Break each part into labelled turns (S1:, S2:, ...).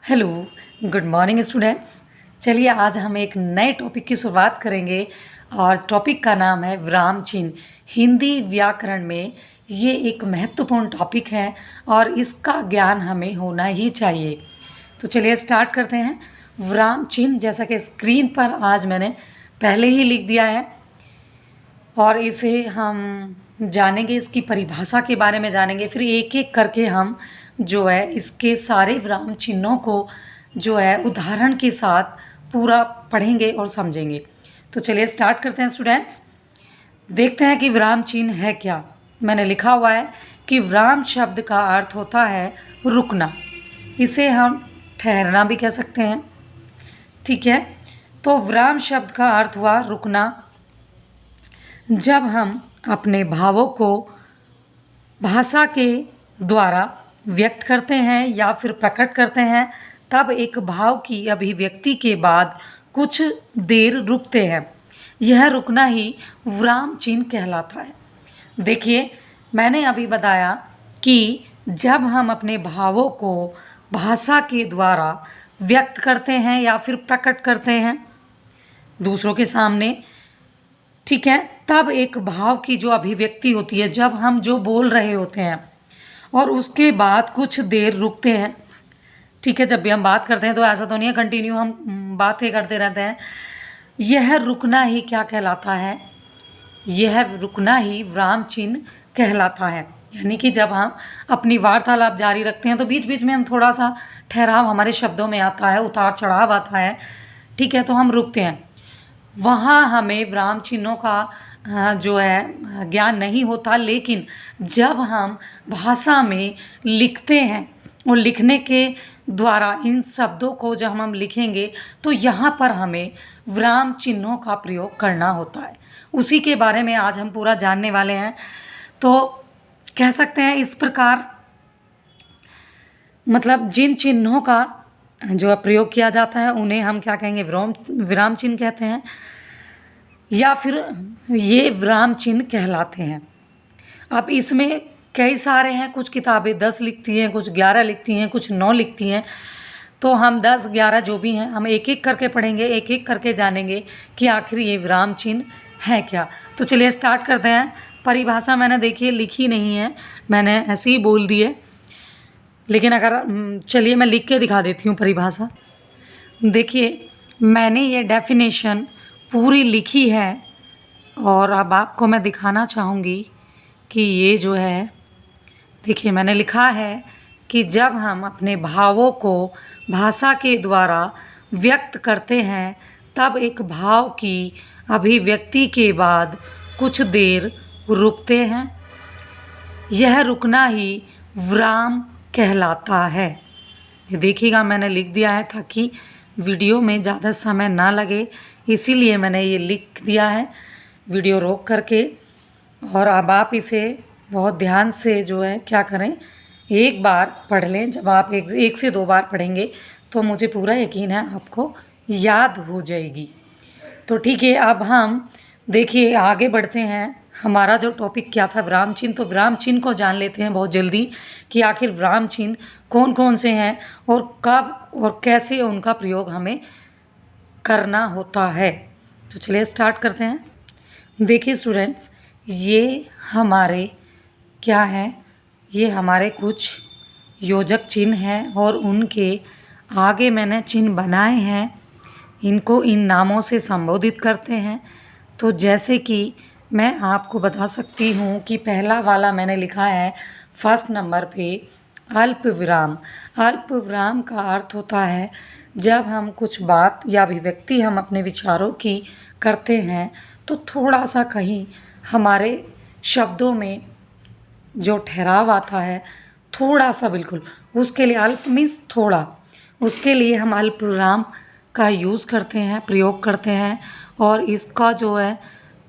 S1: Hello, good morning students. चलिए आज हम एक नए टॉपिक की शुरुआत करेंगे और टॉपिक का नाम है विराम चिन्ह। हिंदी व्याकरण में ये एक महत्वपूर्ण टॉपिक है और इसका ज्ञान हमें होना ही चाहिए। तो चलिए स्टार्ट करते हैं। विराम चिन्ह जैसा कि स्क्रीन पर आज मैंने पहले ही लिख दिया है और इसे हम जानेंगे, इसकी परिभाषा के बारे में जानेंगे, फिर एक एक करके हम जो है इसके सारे विराम चिन्हों को जो है उदाहरण के साथ पूरा पढ़ेंगे और समझेंगे। तो चलिए स्टार्ट करते हैं स्टूडेंट्स। देखते हैं कि विराम चिन्ह है क्या। मैंने लिखा हुआ है कि विराम शब्द का अर्थ होता है रुकना। इसे हम ठहरना भी कह सकते हैं, ठीक है। तो विराम शब्द का अर्थ हुआ रुकना। जब हम अपने भावों को भाषा के द्वारा व्यक्त करते हैं या फिर प्रकट करते हैं, तब एक भाव की अभिव्यक्ति के बाद कुछ देर रुकते हैं। यह रुकना ही विराम चिन्ह कहलाता है। देखिए, मैंने अभी बताया कि जब हम अपने भावों को भाषा के द्वारा व्यक्त करते हैं या फिर प्रकट करते हैं दूसरों के सामने, ठीक है, तब एक भाव की जो अभिव्यक्ति होती है, जब हम जो बोल रहे होते हैं और उसके बाद कुछ देर रुकते हैं, ठीक है। जब भी हम बात करते हैं तो ऐसा तो नहीं है कंटिन्यू हम बातें करते रहते हैं। यह रुकना ही क्या कहलाता है? यह रुकना ही विराम चिन्ह कहलाता है। यानी कि जब हम अपनी वार्तालाप जारी रखते हैं तो बीच बीच में हम थोड़ा सा ठहराव हमारे शब्दों में आता है, उतार चढ़ाव आता है, ठीक है, तो हम रुकते हैं। वहाँ हमें विराम चिन्हों का जो है ज्ञान नहीं होता, लेकिन जब हम भाषा में लिखते हैं और लिखने के द्वारा इन शब्दों को जब हम लिखेंगे तो यहाँ पर हमें विराम चिन्हों का प्रयोग करना होता है। उसी के बारे में आज हम पूरा जानने वाले हैं। तो कह सकते हैं इस प्रकार, मतलब जिन चिन्हों का जो प्रयोग किया जाता है उन्हें हम क्या कहेंगे? विराम चिन्ह कहते हैं, या फिर ये विराम चिन्ह कहलाते हैं। अब इसमें कई सारे हैं, कुछ किताबें 10 लिखती हैं, कुछ 11 लिखती हैं, कुछ 9 लिखती हैं। तो हम 10, 11 जो भी हैं हम एक एक करके पढ़ेंगे, एक एक करके जानेंगे कि आखिर ये विराम चिन्ह है क्या। तो चलिए स्टार्ट करते हैं। परिभाषा मैंने देखिए लिखी नहीं है, मैंने ऐसे ही बोल दी है, लेकिन अगर चलिए मैं लिख के दिखा देती हूँ परिभाषा। देखिए, मैंने ये डेफिनेशन पूरी लिखी है और अब आपको मैं दिखाना चाहूँगी कि ये जो है, देखिए मैंने लिखा है कि जब हम अपने भावों को भाषा के द्वारा व्यक्त करते हैं तब एक भाव की अभिव्यक्ति के बाद कुछ देर रुकते हैं। यह रुकना ही विराम कहलाता है। ये देखिएगा, मैंने लिख दिया है ताकि वीडियो में ज़्यादा समय ना लगे, इसीलिए मैंने ये लिख दिया है वीडियो रोक करके। और अब आप इसे बहुत ध्यान से जो है क्या करें, एक बार पढ़ लें। जब आप एक से 2 बार पढ़ेंगे तो मुझे पूरा यकीन है आपको याद हो जाएगी। तो ठीक है, अब हम देखिए आगे बढ़ते हैं। हमारा जो टॉपिक क्या था? विराम चिन्ह। तो विराम चिन्ह को जान लेते हैं बहुत जल्दी कि आखिर विराम चिन्ह कौन कौन से हैं और कब और कैसे उनका प्रयोग हमें करना होता है। तो चलिए स्टार्ट करते हैं। देखिए स्टूडेंट्स, ये हमारे क्या हैं? ये हमारे कुछ योजक चिन्ह हैं और उनके आगे मैंने चिन्ह बनाए हैं। इनको इन नामों से संबोधित करते हैं। तो जैसे कि मैं आपको बता सकती हूँ कि पहला वाला मैंने लिखा है फर्स्ट नंबर पे, अल्प विराम। अल्प विराम का अर्थ होता है जब हम कुछ बात या अभिव्यक्ति हम अपने विचारों की करते हैं तो थोड़ा सा कहीं हमारे शब्दों में जो ठहराव आता है, थोड़ा सा, बिल्कुल उसके लिए अल्प मीन्स थोड़ा, उसके लिए हम अल्प विराम का यूज़ करते हैं, प्रयोग करते हैं। और इसका जो है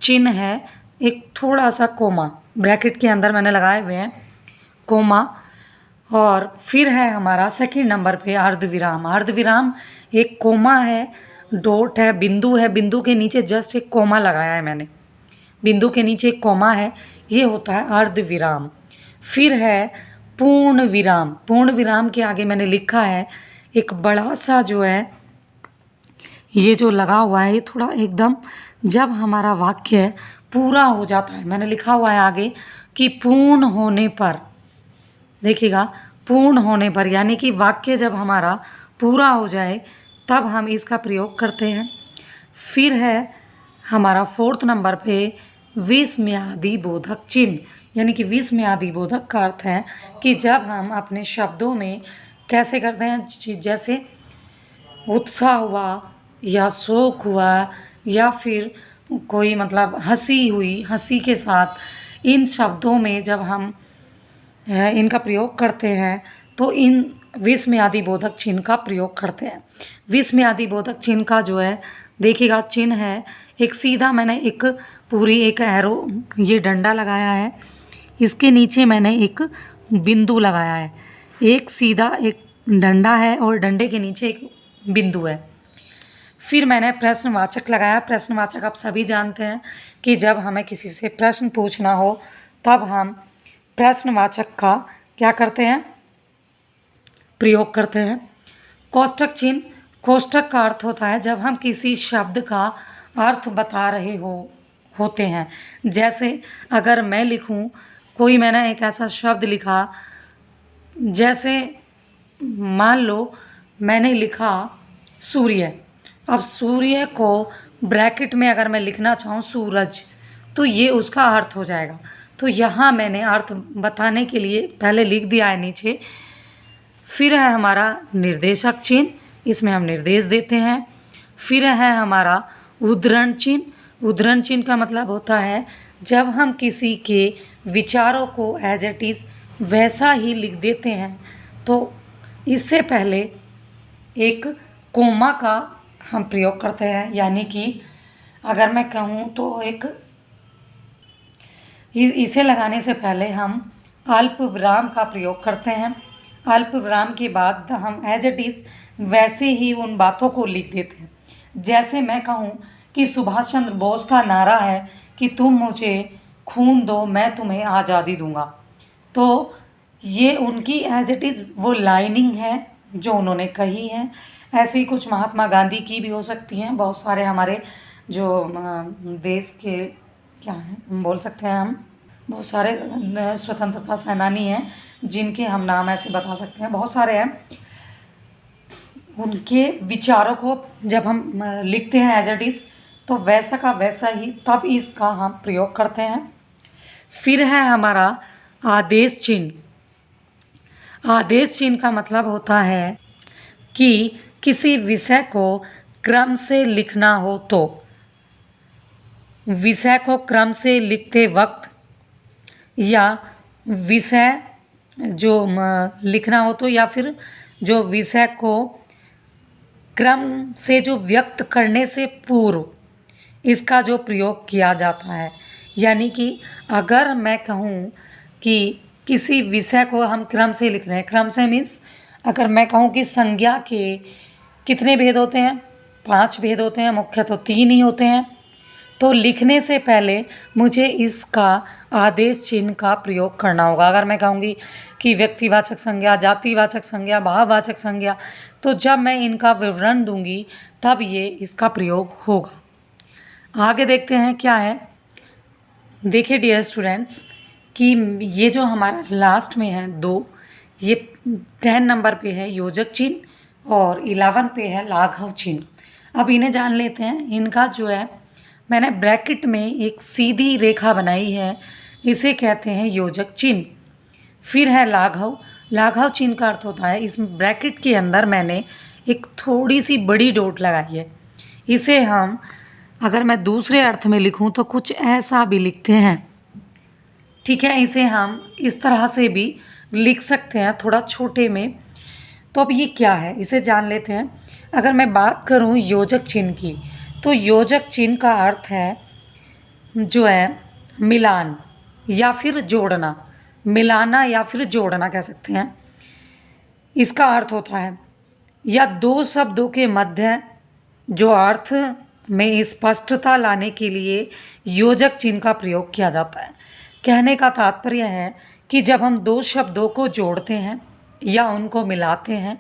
S1: चिन्ह है एक थोड़ा सा कोमा, ब्रैकेट के अंदर मैंने लगाए हुए हैं कोमा। और फिर है हमारा सेकंड नंबर पे अर्धविराम। अर्धविराम एक कोमा है, डॉट है, बिंदु है, बिंदु के नीचे जस्ट एक कोमा लगाया है मैंने, बिंदु के नीचे एक कोमा है, ये होता है अर्धविराम। फिर है पूर्ण विराम। पूर्ण विराम के आगे मैंने लिखा है एक बड़ा सा जो है ये जो लगा हुआ है, ये थोड़ा एकदम जब हमारा वाक्य पूरा हो जाता है, मैंने लिखा हुआ है आगे कि पूर्ण होने पर, देखिएगा पूर्ण होने पर, यानी कि वाक्य जब हमारा पूरा हो जाए तब हम इसका प्रयोग करते हैं। फिर है हमारा 4th नंबर पे विस्मयादि बोधक चिन्ह, यानी कि विस्मयादि बोधक का अर्थ है कि जब हम अपने शब्दों में कैसे करते हैं, जैसे उत्साह हुआ या शोक हुआ या फिर कोई मतलब हंसी हुई, हंसी के साथ इन शब्दों में जब हम इनका प्रयोग करते हैं तो इन विस्मयादि बोधक चिन्ह का प्रयोग करते हैं। विस्मयादि बोधक चिन्ह का जो है देखिएगा चिन्ह है एक सीधा, मैंने एक पूरी एक एरो ये डंडा लगाया है, इसके नीचे मैंने एक बिंदु लगाया है, एक सीधा एक डंडा है और डंडे के नीचे एक बिंदु है। फिर मैंने प्रश्नवाचक लगाया। प्रश्नवाचक आप सभी जानते हैं कि जब हमें किसी से प्रश्न पूछना हो तब हम प्रश्नवाचक का क्या करते हैं, प्रयोग करते हैं। कोष्ठक चिन्ह, कोष्ठक का अर्थ होता है जब हम किसी शब्द का अर्थ बता रहे होते हैं। जैसे अगर मैं लिखूं, कोई मैंने एक ऐसा शब्द लिखा, जैसे मान लो मैंने लिखा सूर्य, अब सूर्य को ब्रैकेट में अगर मैं लिखना चाहूँ सूरज, तो ये उसका अर्थ हो जाएगा। तो यहाँ मैंने अर्थ बताने के लिए पहले लिख दिया है नीचे। फिर है हमारा निर्देशक चिन्ह, इसमें हम निर्देश देते हैं। फिर है हमारा उद्धरण चिन्ह। उद्धरण चिन्ह का मतलब होता है जब हम किसी के विचारों को एज इट इज़ वैसा ही लिख देते हैं, तो इससे पहले एक कोमा का हम प्रयोग करते हैं, यानी कि अगर मैं कहूँ तो एक इसे लगाने से पहले हम अल्प विराम का प्रयोग करते हैं। अल्प विराम के बाद हम एज इट इज़ वैसे ही उन बातों को लिख देते हैं। जैसे मैं कहूँ कि सुभाष चंद्र बोस का नारा है कि तुम मुझे खून दो मैं तुम्हें आज़ादी दूंगा, तो ये उनकी एज इट इज़ वो लाइनिंग है जो उन्होंने कही है। ऐसे ही कुछ महात्मा गांधी की भी हो सकती हैं। बहुत सारे हमारे जो देश के क्या हैं बोल सकते हैं हम, बहुत सारे स्वतंत्रता सेनानी हैं जिनके हम नाम ऐसे बता सकते हैं, बहुत सारे हैं। उनके विचारों को जब हम लिखते हैं एज इट इज़, तो वैसा का वैसा ही तब इसका हम प्रयोग करते हैं। फिर है हमारा आदेश चिन्ह। आदेश चिन्ह का मतलब होता है कि किसी विषय को क्रम से लिखना हो, तो विषय को क्रम से लिखते वक्त या विषय जो लिखना हो तो, या फिर जो विषय को क्रम से जो व्यक्त करने से पूर्व इसका जो प्रयोग किया जाता है। यानी कि अगर मैं कहूँ कि किसी विषय को हम क्रम से लिख रहे हैं, क्रम से मीन्स अगर मैं कहूँ कि संज्ञा के कितने भेद होते हैं, 5 भेद होते हैं, मुख्य तो 3 ही होते हैं, तो लिखने से पहले मुझे इसका आदेश चिन्ह का प्रयोग करना होगा। अगर मैं कहूँगी कि व्यक्तिवाचक संज्ञा, जातिवाचक संज्ञा, भाववाचक संज्ञा, तो जब मैं इनका विवरण दूंगी तब ये इसका प्रयोग होगा। आगे देखते हैं क्या है। देखिए डियर स्टूडेंट्स कि ये जो हमारा लास्ट में है 2, ये 10 नंबर पे है योजक चिन्ह और 11 पे है लाघव चिन्ह। अब इन्हें जान लेते हैं। इनका जो है मैंने ब्रैकेट में एक सीधी रेखा बनाई है, इसे कहते हैं योजक चिन्ह। फिर है लाघव। लाघव चिन्ह का अर्थ होता है इस ब्रैकेट के अंदर मैंने एक थोड़ी सी बड़ी डॉट लगाई है। इसे हम अगर मैं दूसरे अर्थ में लिखूं तो कुछ ऐसा भी लिखते हैं, ठीक है। इसे हम इस तरह से भी लिख सकते हैं थोड़ा छोटे में। तो अब ये क्या है इसे जान लेते हैं। अगर मैं बात करूं योजक चिन्ह की, तो योजक चिन्ह का अर्थ है जो है मिलान या फिर जोड़ना, मिलाना या फिर जोड़ना कह सकते हैं। इसका अर्थ होता है या 2 शब्दों के मध्य जो अर्थ में स्पष्टता लाने के लिए योजक चिन्ह का प्रयोग किया जाता है। कहने का तात्पर्य है कि जब हम 2 शब्दों को जोड़ते हैं या उनको मिलाते हैं,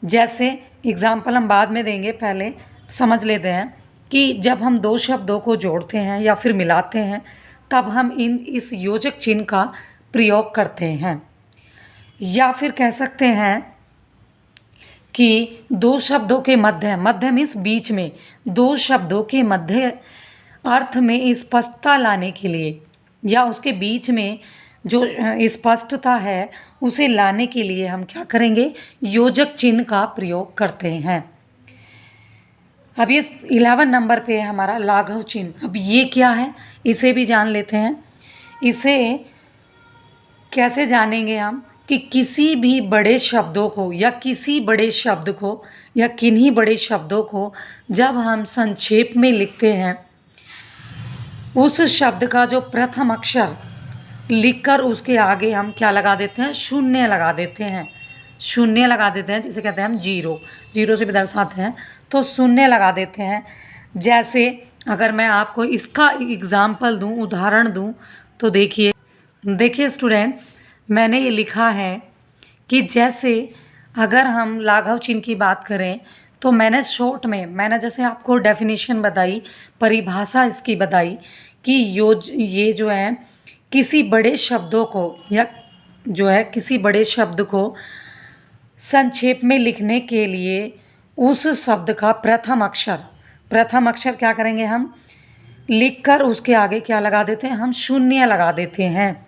S1: जैसे एग्जाम्पल हम बाद में देंगे, पहले समझ लेते हैं कि जब हम दो शब्दों को जोड़ते हैं या फिर मिलाते हैं तब हम इस योजक चिन्ह का प्रयोग करते हैं। या फिर कह सकते हैं कि दो शब्दों के मध्य मीन्स बीच में, दो शब्दों के मध्य अर्थ में स्पष्टता लाने के लिए या उसके बीच में जो स्पष्टता है उसे लाने के लिए हम क्या करेंगे, योजक चिन्ह का प्रयोग करते हैं। अब ये 11 नंबर पे है हमारा लाघव चिन्ह। अब ये क्या है इसे भी जान लेते हैं। इसे कैसे जानेंगे हम कि किसी भी बड़े शब्दों को या किसी बड़े शब्द को या किन्हीं बड़े शब्दों को जब हम संक्षेप में लिखते हैं, उस शब्द का जो प्रथम अक्षर लिखकर उसके आगे हम क्या लगा देते हैं, शून्य लगा देते हैं। शून्य लगा देते हैं जिसे कहते हैं हम जीरो से भी दर्शाते हैं, तो शून्य लगा देते हैं। जैसे अगर मैं आपको इसका एग्जाम्पल दूं, उदाहरण दूं, तो देखिए स्टूडेंट्स, मैंने ये लिखा है कि जैसे अगर हम लाघव चिन्ह की बात करें तो मैंने शॉर्ट में जैसे आपको डेफिनेशन बताई, परिभाषा इसकी बताई कि ये जो है किसी बड़े शब्दों को या जो है किसी बड़े शब्द को संक्षेप में लिखने के लिए उस शब्द का प्रथम अक्षर क्या करेंगे, हम लिखकर उसके आगे क्या लगा देते हैं, हम शून्य लगा देते हैं।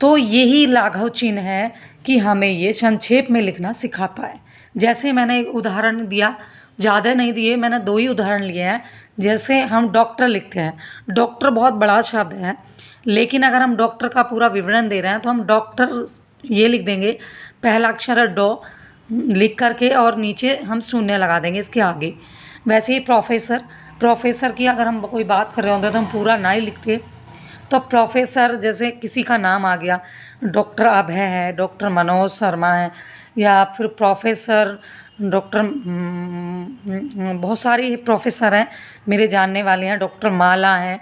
S1: तो यही लाघव चिन्ह है कि हमें ये संक्षेप में लिखना सिखाता है। जैसे मैंने एक उदाहरण दिया, ज़्यादा नहीं दिए, मैंने 2 ही उदाहरण लिए हैं। जैसे हम डॉक्टर लिखते हैं, डॉक्टर बहुत बड़ा शब्द है, लेकिन अगर हम डॉक्टर का पूरा विवरण दे रहे हैं तो हम डॉक्टर ये लिख देंगे, पहला अक्षर है डॉ लिख करके और नीचे हम शून्य लगा देंगे इसके आगे। वैसे ही प्रोफेसर की अगर हम कोई बात कर रहे होते तो हम पूरा ना ही लिखते। तो प्रोफेसर जैसे किसी का नाम आ गया, डॉक्टर अभय है, डॉक्टर मनोज शर्मा है, या फिर प्रोफेसर डॉक्टर बहुत सारी प्रोफेसर हैं मेरे जानने वाले हैं, डॉक्टर माला हैं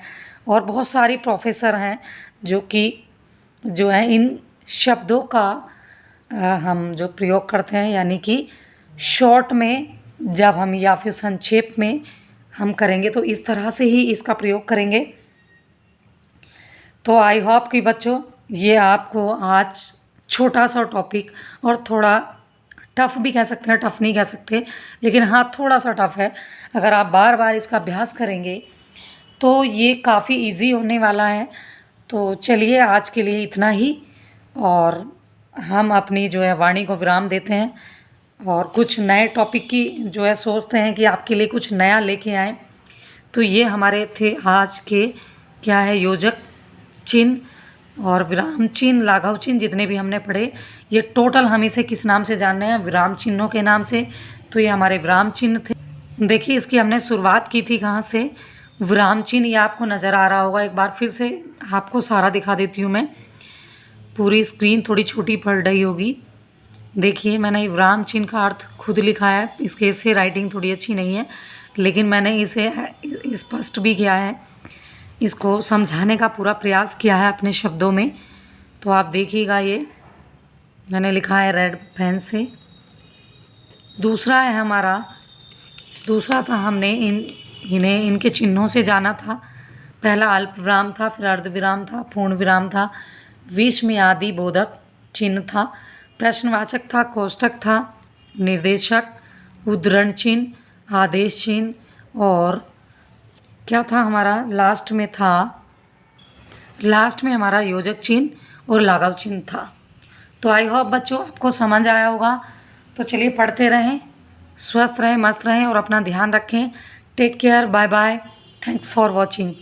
S1: और बहुत सारी प्रोफेसर हैं जो है इन शब्दों का हम जो प्रयोग करते हैं, यानी कि शॉर्ट में जब हम या फिर संक्षेप में हम करेंगे तो इस तरह से ही इसका प्रयोग करेंगे। तो आई होप कि बच्चों ये आपको आज छोटा सा टॉपिक और थोड़ा टफ़ भी कह सकते हैं, टफ़ नहीं कह सकते, लेकिन हाँ थोड़ा सा टफ़ है। अगर आप बार बार इसका अभ्यास करेंगे तो ये काफ़ी इजी होने वाला है। तो चलिए आज के लिए इतना ही, और हम अपनी जो है वाणी को विराम देते हैं और कुछ नए टॉपिक की जो है सोचते हैं कि आपके लिए कुछ नया लेके आएँ। तो ये हमारे थे आज के क्या है, योजक चिन्ह और विराम चिन्ह, लाघव चिन्ह जितने भी हमने पढ़े, ये टोटल हम इसे किस नाम से जान रहे हैं, विराम चिन्हों के नाम से। तो ये हमारे विराम चिन्ह थे। देखिए इसकी हमने शुरुआत की थी कहाँ से, विराम चिन्ह, ये आपको नज़र आ रहा होगा। एक बार फिर से आपको सारा दिखा देती हूँ मैं, पूरी स्क्रीन थोड़ी छोटी पड़ रही होगी। देखिए मैंने विराम चिन्ह का अर्थ खुद लिखा है, इसके से राइटिंग थोड़ी अच्छी नहीं है, लेकिन मैंने इसे स्पष्ट भी किया है, इसको समझाने का पूरा प्रयास किया है अपने शब्दों में। तो आप देखिएगा, ये मैंने लिखा है रेड पेन से। दूसरा है हमारा, दूसरा था हमने इन्हें इनके चिन्हों से जाना था। पहला अल्प विराम था, फिर अर्ध विराम था, पूर्ण विराम था, विस्मयादि बोधक चिन्ह था, प्रश्नवाचक था, कोष्ठक था, निर्देशक, उद्धरण चिन्ह, आदेश चिन्ह, और क्या था हमारा लास्ट में हमारा योजक चिन्ह और लाघव चिन्ह था। तो आई होप बच्चों आपको समझ आया होगा। तो चलिए पढ़ते रहें, स्वस्थ रहें, मस्त रहें और अपना ध्यान रखें। Take care, bye bye, thanks for watching.